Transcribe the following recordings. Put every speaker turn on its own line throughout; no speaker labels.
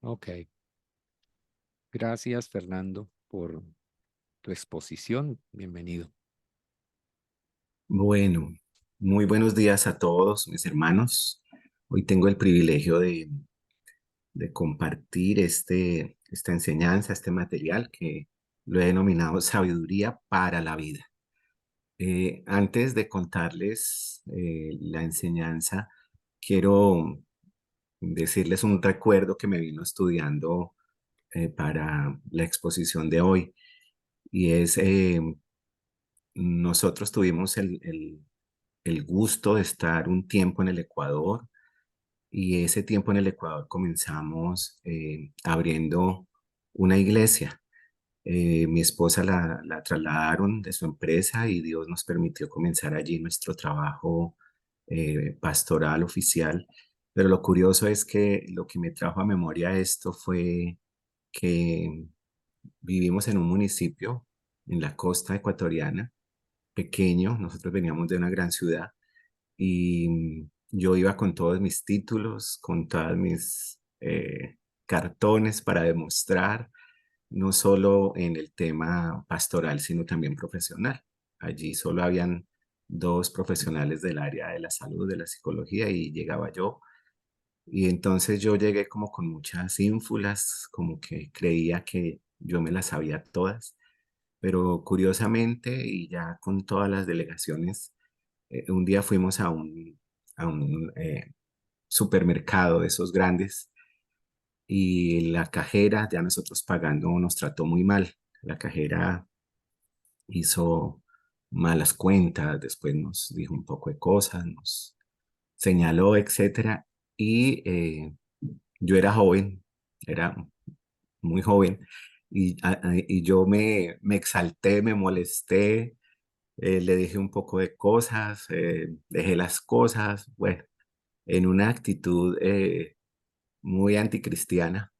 Ok, gracias Fernando por tu exposición. Bienvenido.
Bueno, muy buenos días a todos mis hermanos. Hoy tengo el privilegio de compartir esta enseñanza, este material que lo he denominado Sabiduría para la Vida. Antes de contarles la enseñanza, quiero decirles un recuerdo que me vino estudiando para la exposición de hoy. Y es, nosotros tuvimos el gusto de estar un tiempo en el Ecuador y ese tiempo en el Ecuador comenzamos abriendo una iglesia. Mi esposa la trasladaron de su empresa y Dios nos permitió comenzar allí nuestro trabajo pastoral oficial. Pero lo curioso es que lo que me trajo a memoria esto fue que vivimos en un municipio en la costa ecuatoriana, pequeño. Nosotros veníamos de una gran ciudad y yo iba con todos mis títulos, con todos mis cartones para demostrar, no solo en el tema pastoral, sino también profesional. Allí solo habían dos profesionales del área de la salud, de la psicología, y llegaba yo. Y entonces yo llegué como con muchas ínfulas, como que creía que yo me las sabía todas, pero curiosamente y ya con todas las delegaciones, un día fuimos a un supermercado de esos grandes y la cajera, ya nosotros pagando, nos trató muy mal. La cajera hizo malas cuentas, después nos dijo un poco de cosas, nos señaló, etcétera. Y yo era joven, era muy joven, y yo me exalté, me molesté, le dije un poco de cosas, dejé las cosas, bueno, en una actitud muy anticristiana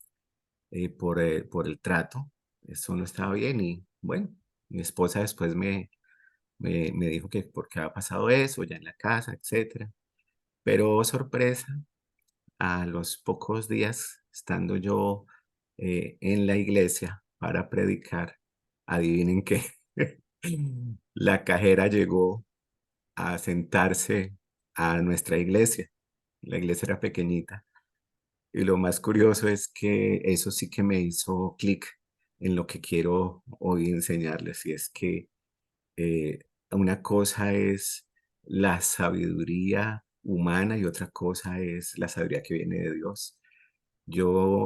por el trato. Eso no estaba bien y bueno, mi esposa después me dijo que por qué había pasado eso ya en la casa, etcétera. Pero oh, sorpresa, a los pocos días, estando yo en la iglesia para predicar, adivinen qué, la cajera llegó a sentarse a nuestra iglesia. La iglesia era pequeñita. Y lo más curioso es que eso sí que me hizo clic en lo que quiero hoy enseñarles. Y es que eh, una cosa es la sabiduría humana y otra cosa es la sabiduría que viene de Dios.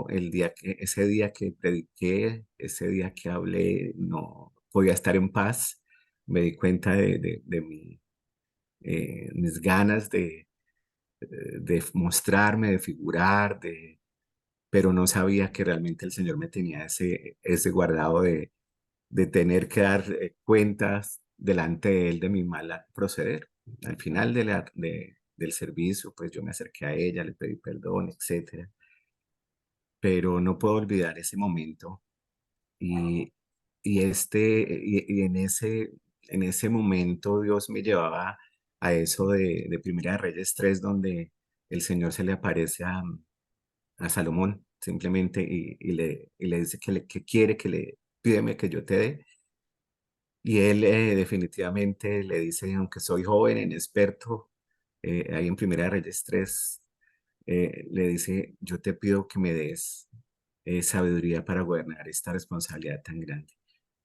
Ese día que prediqué, ese día que hablé, no podía estar en paz. Me di cuenta de mis ganas de mostrarme, de figurar, pero no sabía que realmente el Señor me tenía ese guardado de tener que dar cuentas delante de Él de mi mal proceder. Al final del servicio, pues yo me acerqué a ella, le pedí perdón, etcétera, pero no puedo olvidar ese momento y, y en ese momento Dios me llevaba a eso de Primera de Reyes 3, donde el Señor se le aparece a Salomón simplemente y le dice que quiere, pídeme que yo te dé. Y él definitivamente le dice, aunque soy joven, inexperto, ahí en Primera de Reyes 3, le dice, yo te pido que me des sabiduría para gobernar esta responsabilidad tan grande.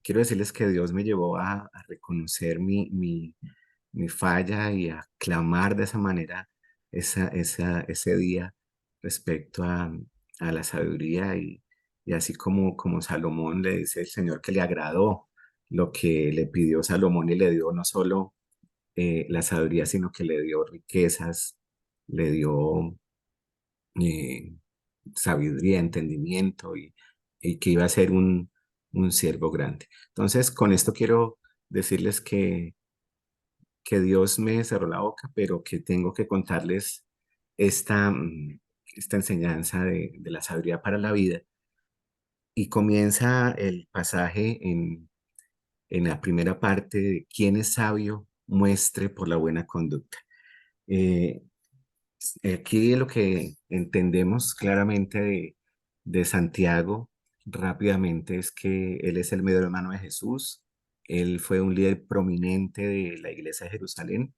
Quiero decirles que Dios me llevó a reconocer mi falla y a clamar de esa manera ese día respecto a la sabiduría y así como Salomón le dice el Señor que le agradó lo que le pidió Salomón y le dio no solo la sabiduría, sino que le dio riquezas, le dio eh, sabiduría, entendimiento y que iba a ser un siervo grande. Entonces, con esto quiero decirles que Dios me cerró la boca, pero que tengo que contarles esta, esta enseñanza de la sabiduría para la vida. Y comienza el pasaje en la primera parte de quién es sabio, muestre por la buena conducta. Eh, Aquí lo que entendemos claramente de Santiago rápidamente es que él es el medio hermano de Jesús. Él fue un líder prominente de la iglesia de Jerusalén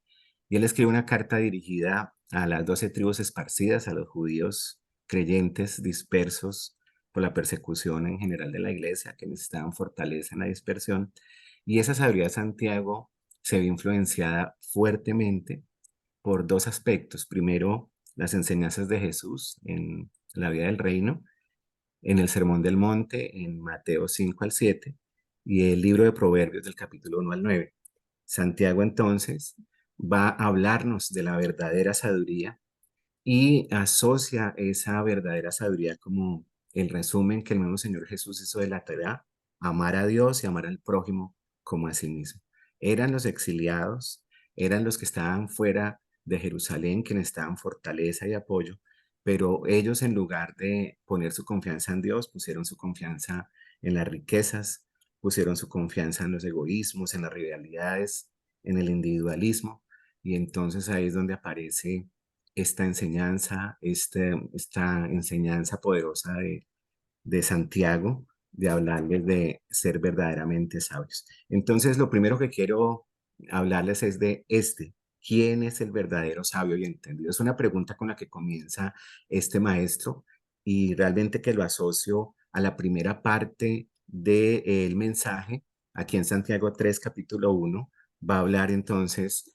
y él escribe una carta dirigida a las 12 tribus esparcidas, a los judíos creyentes dispersos por la persecución en general de la iglesia, que necesitaban fortaleza en la dispersión. Y esa sabiduría de Santiago se ve influenciada fuertemente por dos aspectos. Primero, las enseñanzas de Jesús en la vida del reino, en el Sermón del Monte, en Mateo 5 al 7, y el libro de Proverbios del capítulo 1 al 9. Santiago entonces va a hablarnos de la verdadera sabiduría y asocia esa verdadera sabiduría como el resumen que el mismo Señor Jesús hizo de la Torá: amar a Dios y amar al prójimo como a sí mismo. Eran los exiliados, eran los que estaban fuera de Jerusalén, que necesitaban fortaleza y apoyo, pero ellos, en lugar de poner su confianza en Dios, pusieron su confianza en las riquezas, pusieron su confianza en los egoísmos, en las rivalidades, en el individualismo, y entonces ahí es donde aparece esta enseñanza poderosa de Santiago, de hablarles de ser verdaderamente sabios. Entonces, lo primero que quiero hablarles es de ¿quién es el verdadero sabio y entendido? Es una pregunta con la que comienza este maestro y realmente que lo asocio a la primera parte del mensaje. Aquí en Santiago 3 capítulo 1 va a hablar entonces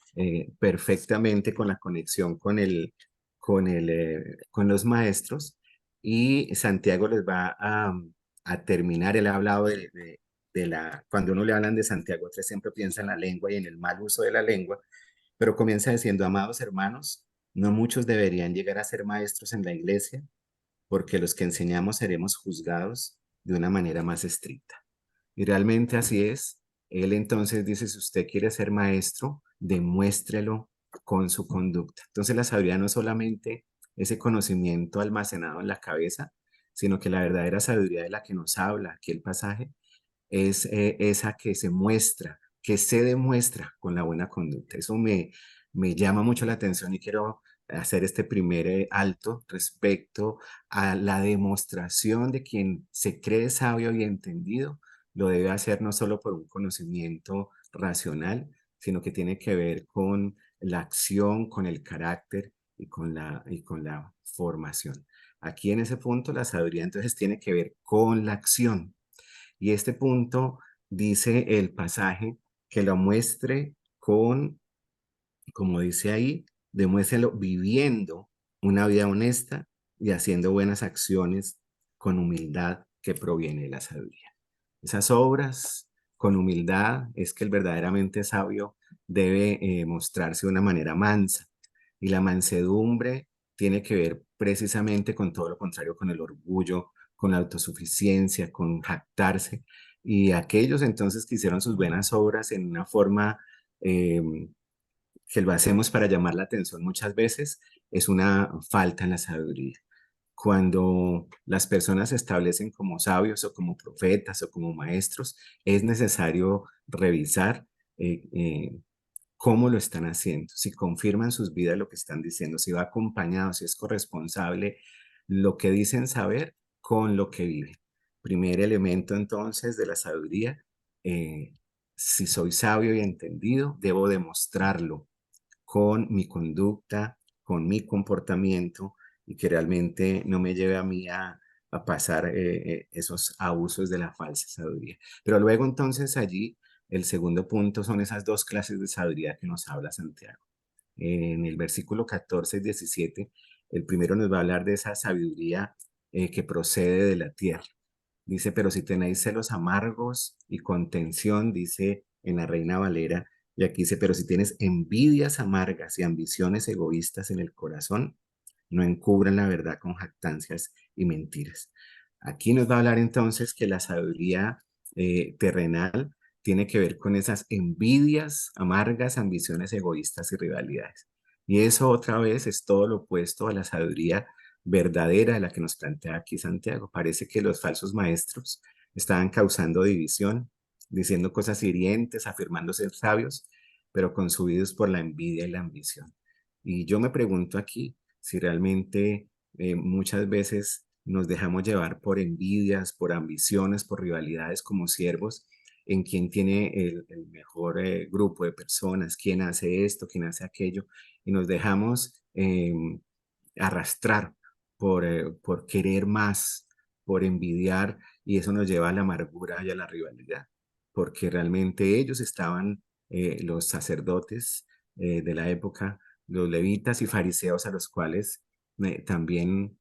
perfectamente con la conexión con los maestros, y Santiago les va a terminar. Él ha hablado cuando uno le hablan de Santiago 3 siempre piensa en la lengua y en el mal uso de la lengua, pero comienza diciendo: amados hermanos, no muchos deberían llegar a ser maestros en la iglesia, porque los que enseñamos seremos juzgados de una manera más estricta. Y realmente así es. Él entonces dice: si usted quiere ser maestro, demuéstrelo con su conducta. Entonces la sabiduría no es solamente ese conocimiento almacenado en la cabeza, sino que la verdadera sabiduría de la que nos habla aquí el pasaje es esa que se muestra, que se demuestra con la buena conducta. Eso me llama mucho la atención y quiero hacer este primer alto respecto a la demostración de quien se cree sabio y entendido. Lo debe hacer no solo por un conocimiento racional, sino que tiene que ver con la acción, con el carácter y con la formación. Aquí en ese punto la sabiduría entonces tiene que ver con la acción. Y este punto dice el pasaje que lo muestre con, como dice ahí, demuéstralo viviendo una vida honesta y haciendo buenas acciones con humildad que proviene de la sabiduría. Esas obras con humildad es que el verdaderamente sabio debe mostrarse de una manera mansa. Y la mansedumbre tiene que ver precisamente con todo lo contrario, con el orgullo, con la autosuficiencia, con jactarse. Y aquellos entonces que hicieron sus buenas obras en una forma eh, que lo hacemos para llamar la atención muchas veces, es una falta en la sabiduría. Cuando las personas se establecen como sabios o como profetas o como maestros, es necesario revisar eh, eh, cómo lo están haciendo, si confirman sus vidas lo que están diciendo, si va acompañado, si es corresponsable lo que dicen saber con lo que viven. Primer elemento entonces de la sabiduría: eh, si soy sabio y entendido, debo demostrarlo con mi conducta, con mi comportamiento, y que realmente no me lleve a mí a pasar esos abusos de la falsa sabiduría. Pero luego entonces allí el segundo punto son esas dos clases de sabiduría que nos habla Santiago. En el versículo 14 y 17, el primero nos va a hablar de esa sabiduría que procede de la tierra. Dice: pero si tenéis celos amargos y contención, dice en la Reina Valera, y aquí dice: pero si tienes envidias amargas y ambiciones egoístas en el corazón, no encubran la verdad con jactancias y mentiras. Aquí nos va a hablar entonces que la sabiduría terrenal tiene que ver con esas envidias amargas, ambiciones egoístas y rivalidades. Y eso otra vez es todo lo opuesto a la sabiduría verdadera de la que nos plantea aquí Santiago. Parece que los falsos maestros estaban causando división, diciendo cosas hirientes, afirmando ser sabios, pero consumidos por la envidia y la ambición. Y yo me pregunto aquí si realmente muchas veces nos dejamos llevar por envidias, por ambiciones, por rivalidades como siervos, en quién tiene el mejor grupo de personas, quién hace esto, quién hace aquello, y nos dejamos arrastrar por querer más, por envidiar, y eso nos lleva a la amargura y a la rivalidad, porque realmente ellos estaban, los sacerdotes de la época, los levitas y fariseos a los cuales también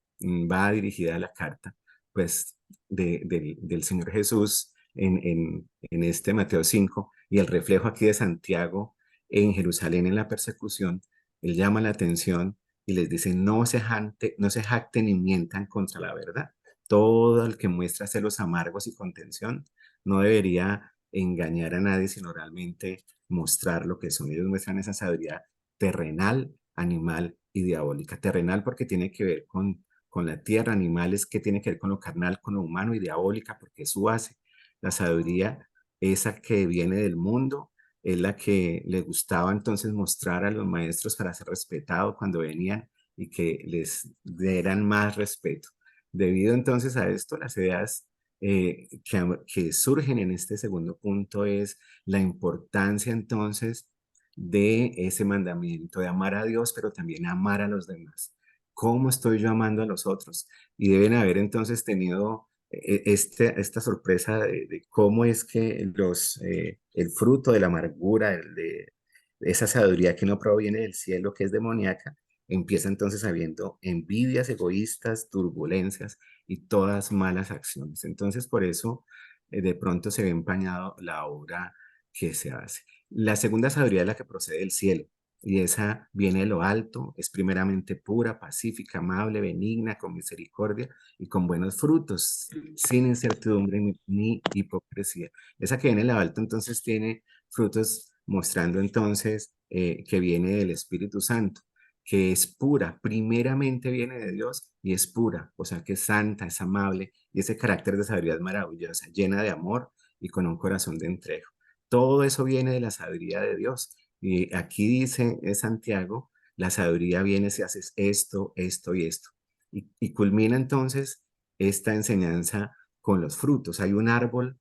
va dirigida la carta, pues del Señor Jesús en este Mateo 5 y el reflejo aquí de Santiago en Jerusalén en la persecución. Él llama la atención y les dice, no se jacten ni mientan contra la verdad. Todo el que muestra celos amargos y contención no debería engañar a nadie, sino realmente mostrar lo que son. Ellos muestran esa sabiduría terrenal, animal y diabólica. Terrenal porque tiene que ver con la tierra, animales que tiene que ver con lo carnal, con lo humano, y diabólica porque es su base. La sabiduría, esa que viene del mundo, es la que le gustaba entonces mostrar a los maestros para ser respetados cuando venían y que les dieran más respeto. Debido entonces a esto, las ideas que surgen en este segundo punto es la importancia entonces de ese mandamiento de amar a Dios, pero también amar a los demás. ¿Cómo estoy yo amando a los otros? Y deben haber entonces tenido esta sorpresa de cómo es que el fruto de la amargura, de esa sabiduría que no proviene del cielo, que es demoníaca, empieza entonces habiendo envidias egoístas, turbulencias y todas malas acciones. Entonces, por eso de pronto se ve empañado la obra que se hace. La segunda sabiduría es la que procede del cielo. Y esa viene de lo alto, es primeramente pura, pacífica, amable, benigna, con misericordia y con buenos frutos, sin incertidumbre ni hipocresía. Esa que viene de lo alto entonces tiene frutos mostrando entonces que viene del Espíritu Santo, que es pura, primeramente viene de Dios y es pura, o sea que es santa, es amable y ese carácter de sabiduría es maravillosa, llena de amor y con un corazón de entrega. Todo eso viene de la sabiduría de Dios. Y aquí dice Santiago, la sabiduría viene si haces esto, esto y esto. Y culmina entonces esta enseñanza con los frutos. Hay un árbol,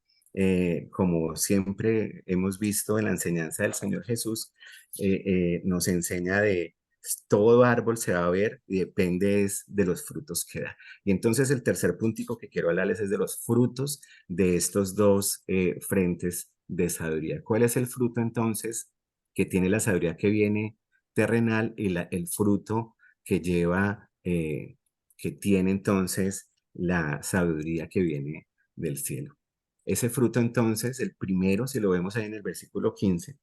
como siempre hemos visto en la enseñanza del Señor Jesús, nos enseña de todo árbol se va a ver y depende es de los frutos que da. Y entonces el tercer puntico que quiero hablarles es de los frutos de estos dos frentes de sabiduría. ¿Cuál es el fruto entonces que tiene la sabiduría que viene terrenal y el fruto que lleva, que tiene entonces la sabiduría que viene del cielo? Ese fruto entonces, el primero, si lo vemos ahí en el versículo 15,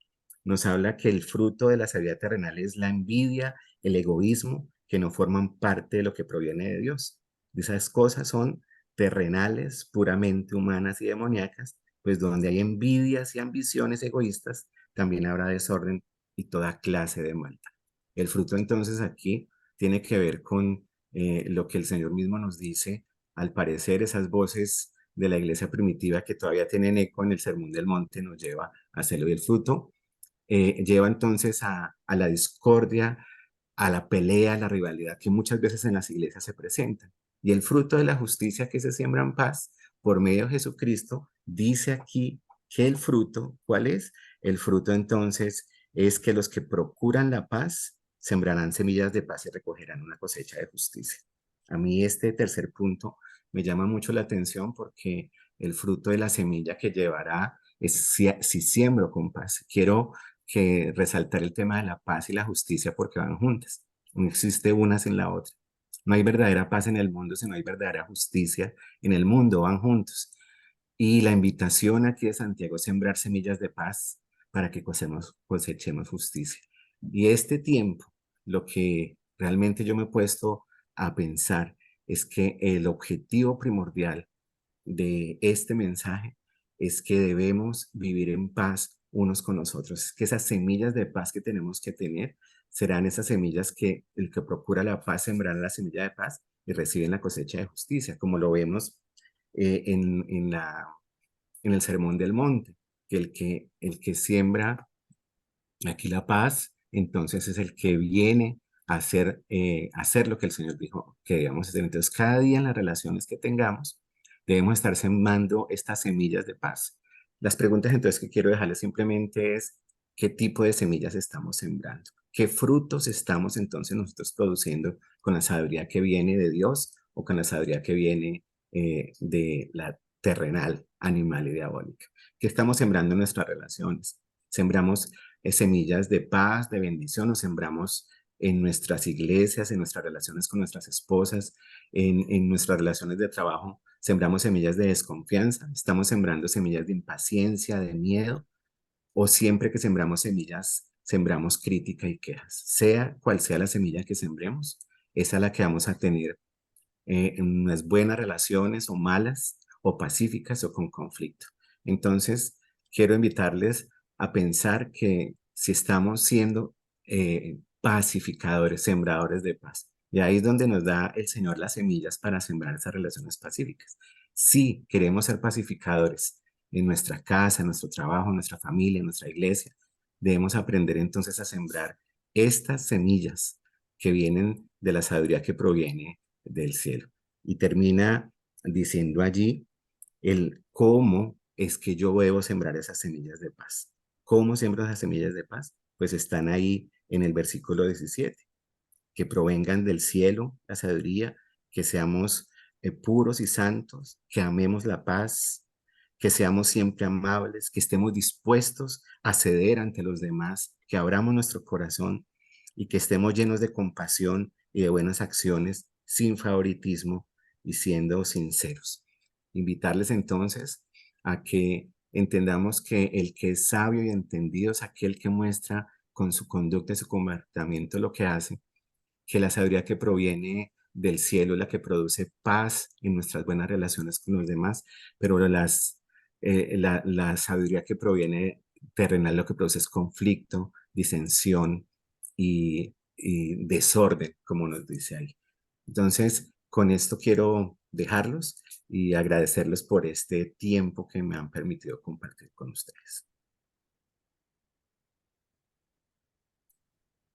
nos habla que el fruto de la sabiduría terrenal es la envidia, el egoísmo, que no forman parte de lo que proviene de Dios. Esas cosas son terrenales, puramente humanas y demoníacas, pues donde hay envidias y ambiciones egoístas, también habrá desorden y toda clase de maldad. El fruto entonces aquí tiene que ver con lo que el Señor mismo nos dice, al parecer esas voces de la iglesia primitiva que todavía tienen eco en el Sermón del Monte nos lleva a hacerlo, y el fruto lleva entonces a la discordia, a la pelea, a la rivalidad que muchas veces en las iglesias se presentan. Y el fruto de la justicia que se siembra en paz por medio de Jesucristo, dice aquí que el fruto, ¿cuál es? El fruto entonces es que los que procuran la paz sembrarán semillas de paz y recogerán una cosecha de justicia. A mí este tercer punto me llama mucho la atención porque el fruto de la semilla que llevará es si siembro con paz. Quiero que resaltar el tema de la paz y la justicia porque van juntas. No existe una sin la otra. No hay verdadera paz en el mundo si no hay verdadera justicia en el mundo, van juntos. Y la invitación aquí de Santiago es sembrar semillas de paz para que cosechemos justicia. Y este tiempo, lo que realmente yo me he puesto a pensar es que el objetivo primordial de este mensaje es que debemos vivir en paz unos con los otros. Es que esas semillas de paz que tenemos que tener serán esas semillas que el que procura la paz sembrará la semilla de paz y reciben la cosecha de justicia, como lo vemos en el Sermón del Monte, que el que siembra aquí la paz, entonces es el que viene hacer lo que el Señor dijo que debíamos hacer. Entonces, cada día en las relaciones que tengamos, debemos estar sembrando estas semillas de paz. Las preguntas entonces que quiero dejarles simplemente es, ¿qué tipo de semillas estamos sembrando? ¿Qué frutos estamos entonces nosotros produciendo con la sabiduría que viene de Dios o con la sabiduría que viene de la terrenal, animal y diabólica? ¿Qué estamos sembrando en nuestras relaciones? ¿Sembramos semillas de paz, de bendición, o sembramos en nuestras iglesias, en nuestras relaciones con nuestras esposas, en nuestras relaciones de trabajo? ¿Sembramos semillas de desconfianza? ¿Estamos sembrando semillas de impaciencia, de miedo? ¿O siempre que sembramos semillas, sembramos crítica y quejas? Sea cual sea la semilla que sembremos, esa es la que vamos a tener en unas buenas relaciones o malas, o pacíficas o con conflicto. Entonces, quiero invitarles a pensar que si estamos siendo pacificadores, sembradores de paz, y ahí es donde nos da el Señor las semillas para sembrar esas relaciones pacíficas. Si queremos ser pacificadores en nuestra casa, en nuestro trabajo, en nuestra familia, en nuestra iglesia, debemos aprender entonces a sembrar estas semillas que vienen de la sabiduría que proviene del cielo. Y termina diciendo allí el cómo es que yo debo sembrar esas semillas de paz. ¿Cómo siembro esas semillas de paz? Pues están ahí en el versículo 17, que provengan del cielo la sabiduría, que seamos puros y santos, que amemos la paz, que seamos siempre amables, que estemos dispuestos a ceder ante los demás, que abramos nuestro corazón y que estemos llenos de compasión y de buenas acciones, sin favoritismo y siendo sinceros. Invitarles entonces a que entendamos que el que es sabio y entendido es aquel que muestra con su conducta y su comportamiento lo que hace, que la sabiduría que proviene del cielo es la que produce paz en nuestras buenas relaciones con los demás, pero la sabiduría que proviene terrenal lo que produce es conflicto, disensión y desorden, como nos dice ahí. Entonces, con esto quiero dejarlos y agradecerles por este tiempo que me han permitido compartir con ustedes.